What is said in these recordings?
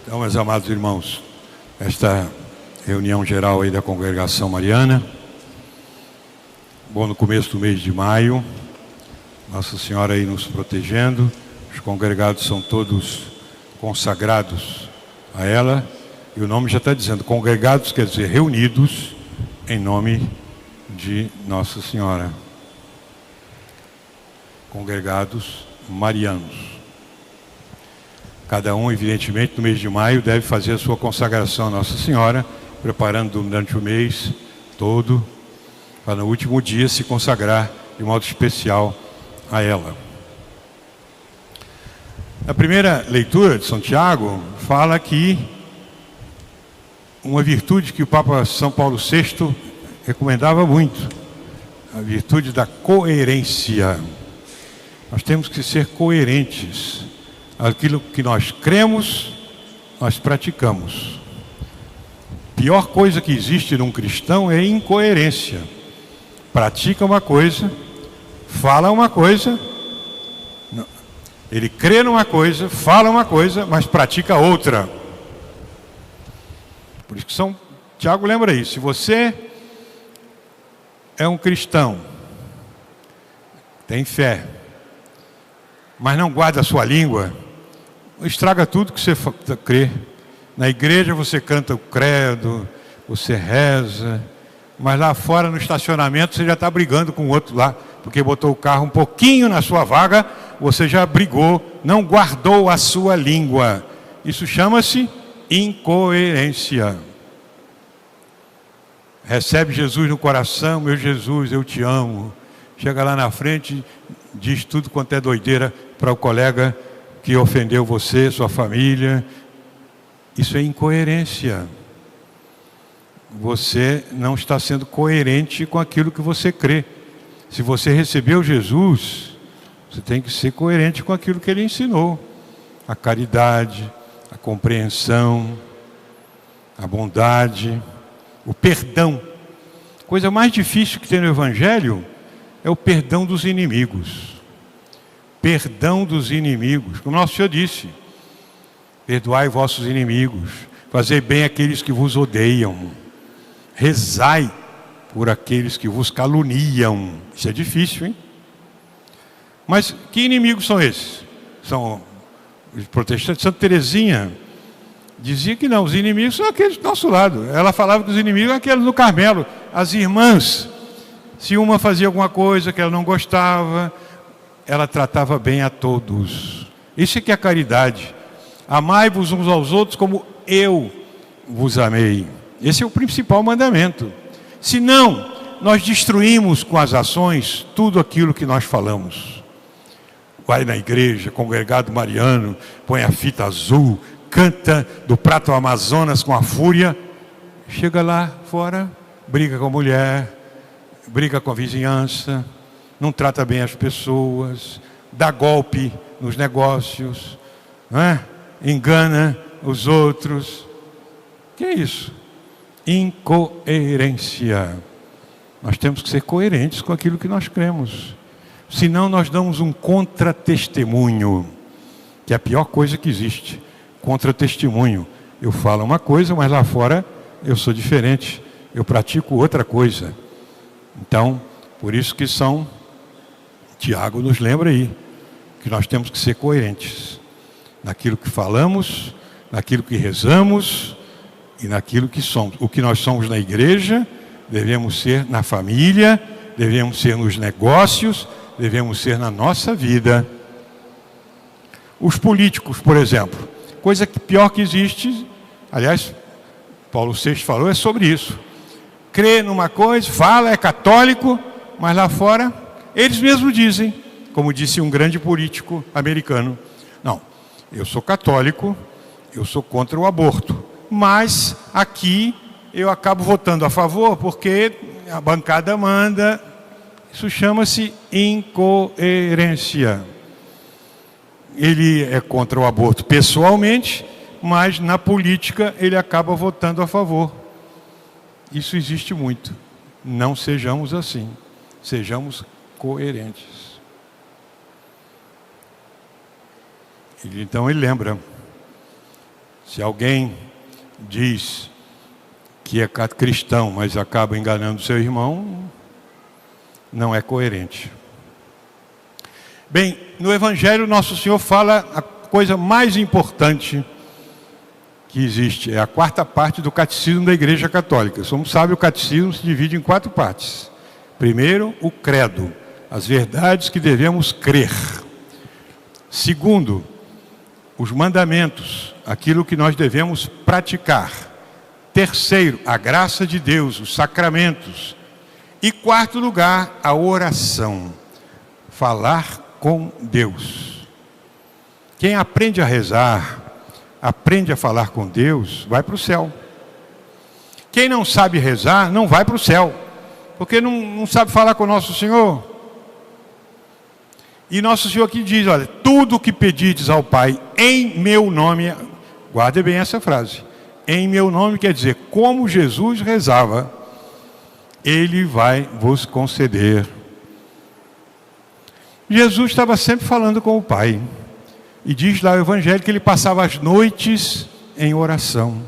Então, meus amados irmãos, esta reunião geral aí da Congregação Mariana, bom, no começo do mês de maio, Nossa Senhora aí nos protegendo, os congregados são todos consagrados a ela, e o nome já está dizendo, congregados quer dizer reunidos em nome de Nossa Senhora. Congregados marianos. Cada um, evidentemente, no mês de maio deve fazer a sua consagração a Nossa Senhora, preparando durante o mês todo, para no último dia se consagrar de modo especial a ela. A primeira leitura de São Tiago fala que uma virtude que o Papa São Paulo VI recomendava muito, a virtude da coerência. Nós temos que ser coerentes. Aquilo que nós cremos, nós praticamos. A pior coisa que existe num cristão é incoerência. Pratica uma coisa, fala uma coisa, ele crê numa coisa, fala uma coisa, mas pratica outra. Por isso que São Tiago lembra isso. Se você é um cristão, tem fé, mas não guarda a sua língua, estraga tudo que você crê. Na igreja você canta o credo, você reza, mas lá fora no estacionamento você já está brigando com o outro lá, porque botou o carro um pouquinho na sua vaga, você já brigou, não guardou a sua língua. Isso chama-se incoerência. Recebe Jesus no coração, meu Jesus, eu te amo. Chega lá na frente, diz tudo quanto é doideira para o colega que ofendeu você, sua família. Isso é incoerência. Você não está sendo coerente com aquilo que você crê. Se você recebeu Jesus, você tem que ser coerente com aquilo que ele ensinou. A caridade, a compreensão, a bondade, o perdão. A coisa mais difícil que tem no Evangelho é o perdão dos inimigos. Perdão dos inimigos. Como nosso Senhor disse, perdoai vossos inimigos, fazei bem aqueles que vos odeiam, rezai por aqueles que vos caluniam. Isso é difícil, hein? Mas que inimigos são esses? São os protestantes. Santa Teresinha dizia que não, os inimigos são aqueles do nosso lado. Ela falava que os inimigos eram aqueles do Carmelo, as irmãs. Se uma fazia alguma coisa que ela não gostava, ela tratava bem a todos. Isso é que é a caridade. Amai-vos uns aos outros como eu vos amei. Esse é o principal mandamento. Senão, nós destruímos com as ações tudo aquilo que nós falamos. Vai na igreja, congregado mariano, põe a fita azul, canta do Prato Amazonas com a fúria, chega lá fora, briga com a mulher, briga com a vizinhança, não trata bem as pessoas, dá golpe nos negócios, não é? Engana os outros. Que é isso? Incoerência. Nós temos que ser coerentes com aquilo que nós cremos. Senão nós damos um contra-testemunho, que é a pior coisa que existe. Contra-testemunho. Eu falo uma coisa, mas lá fora eu sou diferente. Eu pratico outra coisa. Então, por isso que São Tiago nos lembra aí, que nós temos que ser coerentes naquilo que falamos, naquilo que rezamos e naquilo que somos. O que nós somos na igreja, devemos ser na família, devemos ser nos negócios, devemos ser na nossa vida. Os políticos, por exemplo, coisa que pior que existe, aliás, Paulo VI falou, é sobre isso. Crê numa coisa, fala, é católico, mas lá fora, eles mesmos dizem, como disse um grande político americano, não, eu sou católico, eu sou contra o aborto, mas aqui eu acabo votando a favor porque a bancada manda. Isso chama-se incoerência. Ele é contra o aborto pessoalmente, mas na política ele acaba votando a favor. Isso existe muito. Não sejamos assim. Sejamos coerentes. Então ele lembra, Se alguém diz que é cristão, mas acaba enganando seu irmão, não é coerente. Bem, no Evangelho, Nosso Senhor fala a coisa mais importante que existe. É a quarta parte do catecismo da Igreja Católica. Como sabe, o catecismo se divide em 4 partes. Primeiro, o credo, as verdades que devemos crer. Segundo, os mandamentos, aquilo que nós devemos praticar. Terceiro, a graça de Deus, os sacramentos. E quarto lugar, a oração, falar com Deus. Quem aprende a rezar, aprende a falar com Deus, vai para o céu. Quem não sabe rezar, não vai para o céu, porque não sabe falar com o Nosso Senhor. E Nosso Senhor aqui diz, olha, tudo o que pedirdes ao Pai em meu nome, guarde bem essa frase, em meu nome quer dizer, como Jesus rezava, Ele vai vos conceder. Jesus estava sempre falando com o Pai. E diz lá o Evangelho que ele passava as noites em oração.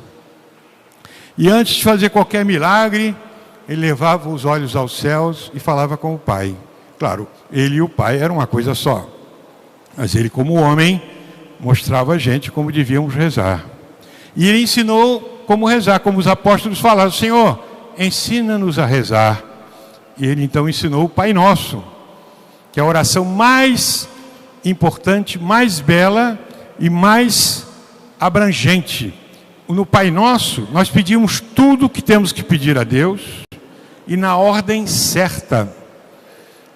E antes de fazer qualquer milagre, ele levava os olhos aos céus e falava com o Pai. Claro, ele e o Pai eram uma coisa só. Mas ele, como homem, mostrava a gente como devíamos rezar. E ele ensinou como rezar, como os apóstolos falaram, Senhor, ensina-nos a rezar. E ele então ensinou o Pai Nosso, que é a oração mais importante, mais bela e mais abrangente. No Pai Nosso, nós pedimos tudo o que temos que pedir a Deus e na ordem certa.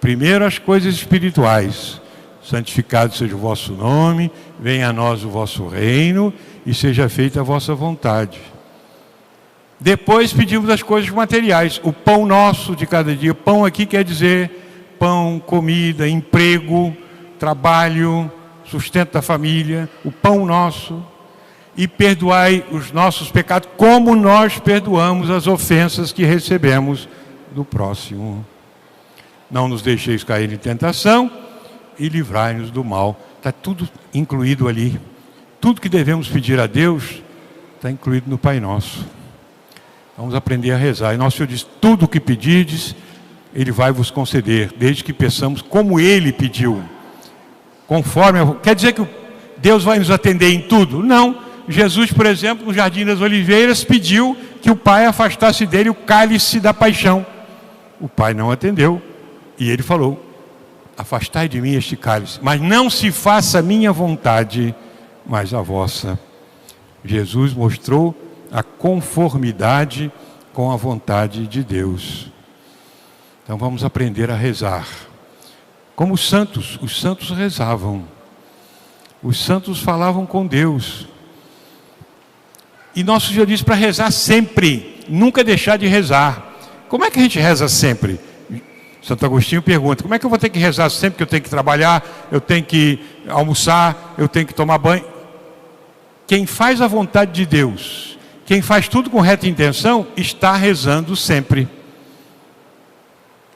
Primeiro as coisas espirituais. Santificado seja o vosso nome, venha a nós o vosso reino e seja feita a vossa vontade. Depois pedimos as coisas materiais, o pão nosso de cada dia. Pão aqui quer dizer pão, comida, emprego, trabalho, sustento da família, o pão nosso. E perdoai os nossos pecados, como nós perdoamos as ofensas que recebemos do próximo. Não nos deixeis cair em tentação e livrai-nos do mal. Está tudo incluído ali. Tudo que devemos pedir a Deus está incluído no Pai Nosso. Vamos aprender a rezar. E Nosso Senhor diz, tudo o que pedirdes, Ele vai vos conceder, desde que peçamos como Ele pediu. Conforme, quer dizer que Deus vai nos atender em tudo? Não. Jesus, por exemplo, no Jardim das Oliveiras, pediu que o Pai afastasse dele o cálice da paixão. O Pai não atendeu. E ele falou, afastai de mim este cálice, mas não se faça a minha vontade, mas a vossa. Jesus mostrou a conformidade com a vontade de Deus. Então vamos aprender a rezar. Como os santos rezavam. Os santos falavam com Deus. E Nosso Senhor disse para rezar sempre, nunca deixar de rezar. Como é que a gente reza sempre? Santo Agostinho pergunta, como é que eu vou ter que rezar sempre que eu tenho que trabalhar, eu tenho que almoçar, eu tenho que tomar banho? Quem faz a vontade de Deus, quem faz tudo com reta intenção, está rezando sempre.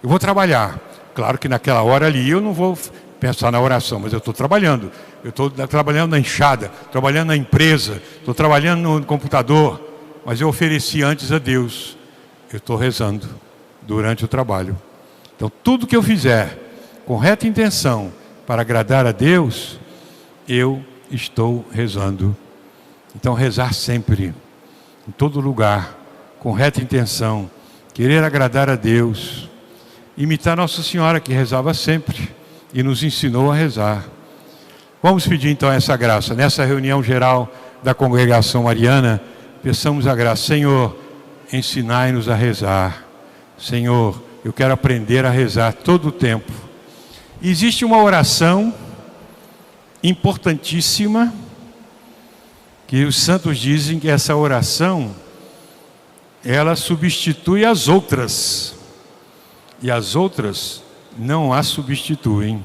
Eu vou trabalhar. Claro que naquela hora ali eu não vou pensar na oração, mas eu estou trabalhando. Eu estou trabalhando na enxada, trabalhando na empresa, estou trabalhando no computador, mas eu ofereci antes a Deus. Eu estou rezando durante o trabalho. Então, tudo que eu fizer com reta intenção para agradar a Deus, eu estou rezando. Então, rezar sempre, em todo lugar, com reta intenção, querer agradar a Deus, imitar Nossa Senhora, que rezava sempre e nos ensinou a rezar. Vamos pedir então essa graça. Nessa reunião geral da congregação mariana, peçamos a graça. Senhor, ensinai-nos a rezar. Senhor, eu quero aprender a rezar todo o tempo. Existe uma oração importantíssima, que os santos dizem que essa oração, ela substitui as outras. E as outras não a substituem.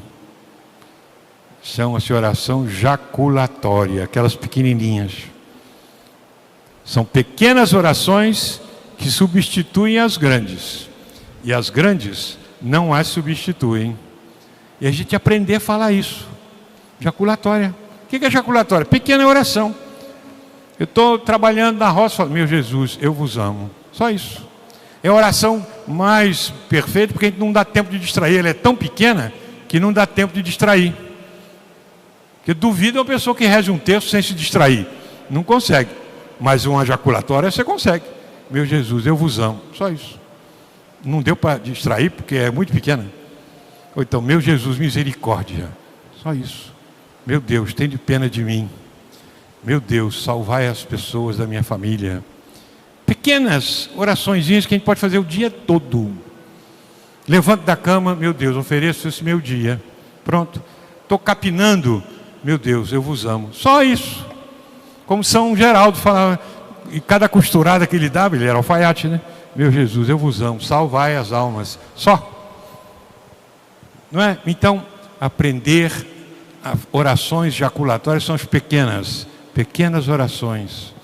Chama-se oração jaculatória, aquelas pequenininhas. São pequenas orações que substituem as grandes. E as grandes não as substituem. E a gente aprender a falar isso. Jaculatória. O que é jaculatória? Pequena oração. Eu estou trabalhando na roça, falo, meu Jesus, eu vos amo. Só isso. É a oração mais perfeita, porque a gente não dá tempo de distrair. Ela é tão pequena que não dá tempo de distrair. Porque duvido uma pessoa que reze um texto sem se distrair. Não consegue. Mas uma ejaculatória você consegue. Meu Jesus, eu vos amo. Só isso. Não deu para distrair porque é muito pequena. Ou então, meu Jesus, misericórdia. Só isso. Meu Deus, tenha pena de mim. Meu Deus, salvai as pessoas da minha família. Pequenas oraçõezinhas que a gente pode fazer o dia todo. Levanto da cama, meu Deus, ofereço esse meu dia. Pronto. Estou capinando, meu Deus, eu vos amo. Só isso. Como São Geraldo falava, e cada costurada que ele dava, ele era alfaiate, né? Meu Jesus, eu vos amo, salvai as almas. Só. Não é? Então, aprender orações jaculatórias são as pequenas orações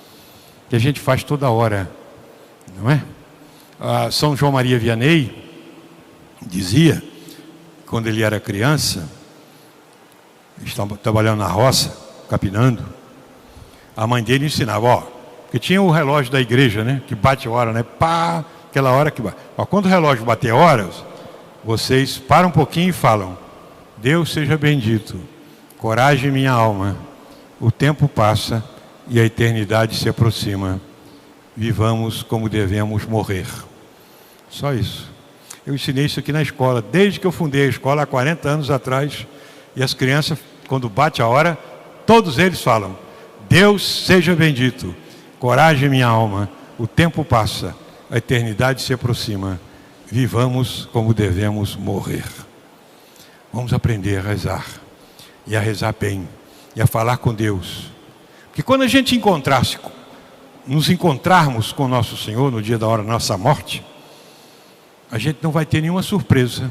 que a gente faz toda hora, não é? São João Maria Vianney dizia, quando ele era criança, estava trabalhando na roça, capinando, a mãe dele ensinava, porque tinha o relógio da igreja, né? Que bate a hora, né? Pá, aquela hora que bate. Quando o relógio bater horas, vocês param um pouquinho e falam, Deus seja bendito, coragem minha alma, o tempo passa e a eternidade se aproxima, vivamos como devemos morrer. Só isso. Eu ensinei isso aqui na escola, desde que eu fundei a escola há 40 anos atrás, e as crianças, quando bate a hora, todos eles falam, Deus seja bendito, coragem minha alma, o tempo passa, a eternidade se aproxima, vivamos como devemos morrer. Vamos aprender a rezar, e a rezar bem, e a falar com Deus. Porque quando a gente nos encontrarmos com nosso Senhor no dia da hora da nossa morte, a gente não vai ter nenhuma surpresa.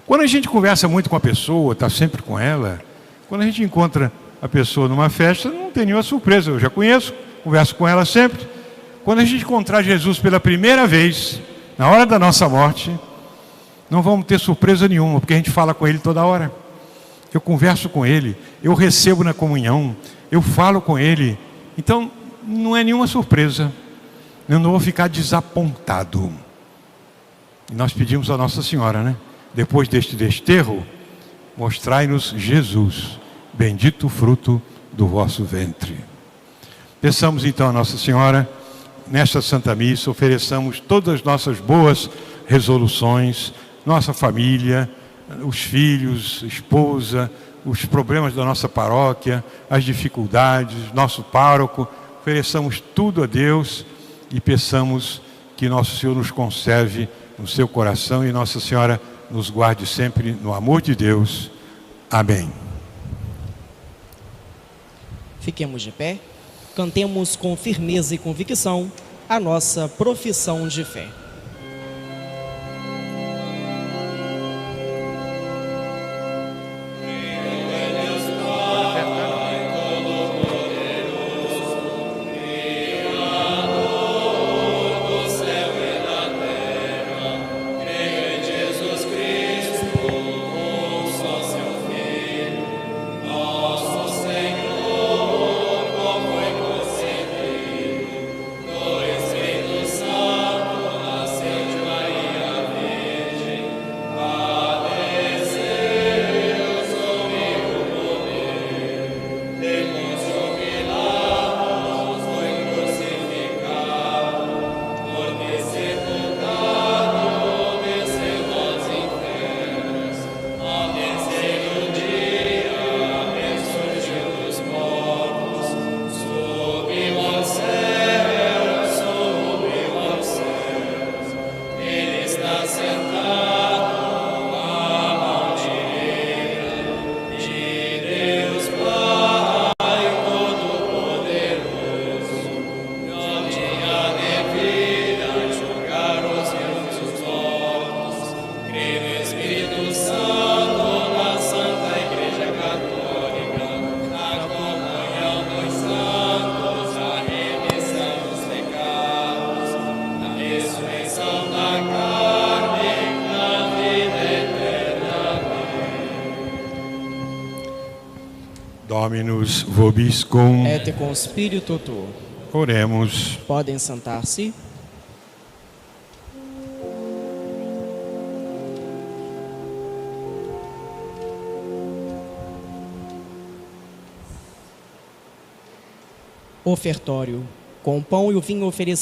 Quando a gente conversa muito com a pessoa, está sempre com ela, quando a gente encontra a pessoa numa festa, não tem nenhuma surpresa, eu já conheço, converso com ela sempre. Quando a gente encontrar Jesus pela primeira vez, na hora da nossa morte, não vamos ter surpresa nenhuma, porque a gente fala com Ele toda hora. Eu converso com Ele, eu recebo na comunhão, eu falo com Ele. Então, não é nenhuma surpresa. Eu não vou ficar desapontado. E nós pedimos a Nossa Senhora, né? Depois deste desterro, mostrai-nos Jesus, bendito o fruto do vosso ventre. Peçamos então a Nossa Senhora, nesta Santa Missa, ofereçamos todas as nossas boas resoluções, nossa família, os filhos, esposa, os problemas da nossa paróquia, as dificuldades, nosso pároco, ofereçamos tudo a Deus e peçamos que Nosso Senhor nos conserve no seu coração e Nossa Senhora nos guarde sempre no amor de Deus. Amém. Fiquemos de pé, cantemos com firmeza e convicção a nossa profissão de fé. Santo Dominus vobiscum. Et com spiritu tuo. Oremos. Podem sentar-se. Ofertório. Com o pão e o vinho oferecido